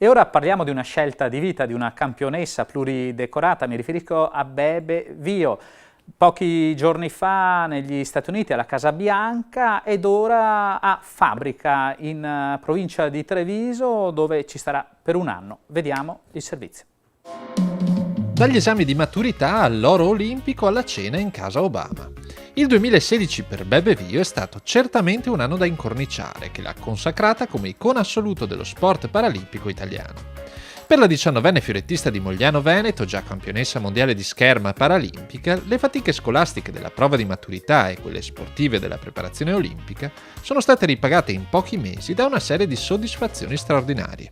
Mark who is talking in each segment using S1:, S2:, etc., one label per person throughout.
S1: E ora parliamo di una scelta di vita di una campionessa pluridecorata, mi riferisco a Bebe Vio. Pochi giorni fa negli Stati Uniti alla Casa Bianca ed ora a Fabbrica in provincia di Treviso, dove ci starà per un anno. Vediamo il servizio.
S2: Dagli esami di maturità all'oro olimpico alla cena in casa Obama. Il 2016 per Bebe Vio è stato certamente un anno da incorniciare, che l'ha consacrata come icona assoluto dello sport paralimpico italiano. Per la 19enne fiorettista di Mogliano Veneto, già campionessa mondiale di scherma paralimpica, le fatiche scolastiche della prova di maturità e quelle sportive della preparazione olimpica sono state ripagate in pochi mesi da una serie di soddisfazioni straordinarie.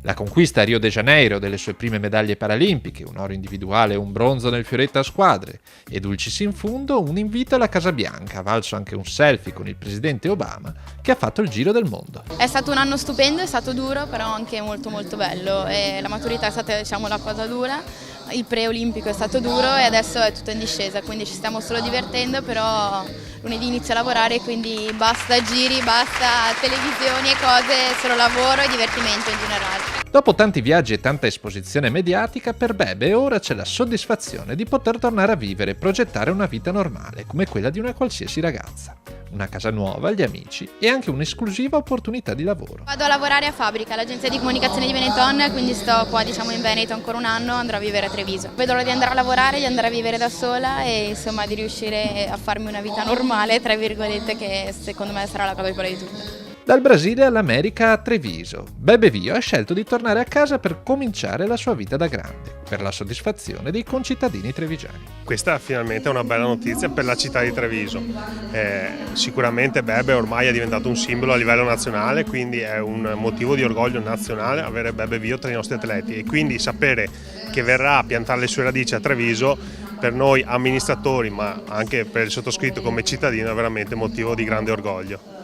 S2: La conquista a Rio de Janeiro delle sue prime medaglie paralimpiche, un oro individuale e un bronzo nel fioretto a squadre, e dulcis in fundo un invito alla Casa Bianca, valso anche un selfie con il presidente Obama, che ha fatto il giro del mondo.
S3: È stato un anno stupendo, è stato duro, però anche molto bello. E la maturità è stata, diciamo, la cosa dura, il pre-olimpico è stato duro e adesso è tutto in discesa, quindi ci stiamo solo divertendo, però lunedì inizio a lavorare, quindi basta giri, basta televisioni e cose, solo lavoro e divertimento in generale.
S2: Dopo tanti viaggi e tanta esposizione mediatica, per Bebe ora c'è la soddisfazione di poter tornare a vivere e progettare una vita normale, come quella di una qualsiasi ragazza. Una casa nuova, gli amici e anche un'esclusiva opportunità di lavoro.
S3: Vado a lavorare a Fabbrica, l'agenzia di comunicazione di Benetton, quindi sto qua, diciamo, in Veneto ancora un anno, andrò a vivere a Treviso. Vedo l'ora di andare a lavorare, di andare a vivere da sola e insomma di riuscire a farmi una vita normale, tra virgolette, che secondo me sarà la cosa più bella di tutte.
S2: Dal Brasile all'America a Treviso, Bebe Vio ha scelto di tornare a casa per cominciare la sua vita da grande, per la soddisfazione dei concittadini trevigiani.
S4: Questa finalmente è una bella notizia per la città di Treviso. Sicuramente Bebe ormai è diventato un simbolo a livello nazionale, quindi è un motivo di orgoglio nazionale avere Bebe Vio tra i nostri atleti e quindi sapere che verrà a piantare le sue radici a Treviso per noi amministratori, ma anche per il sottoscritto come cittadino, è veramente motivo di grande orgoglio.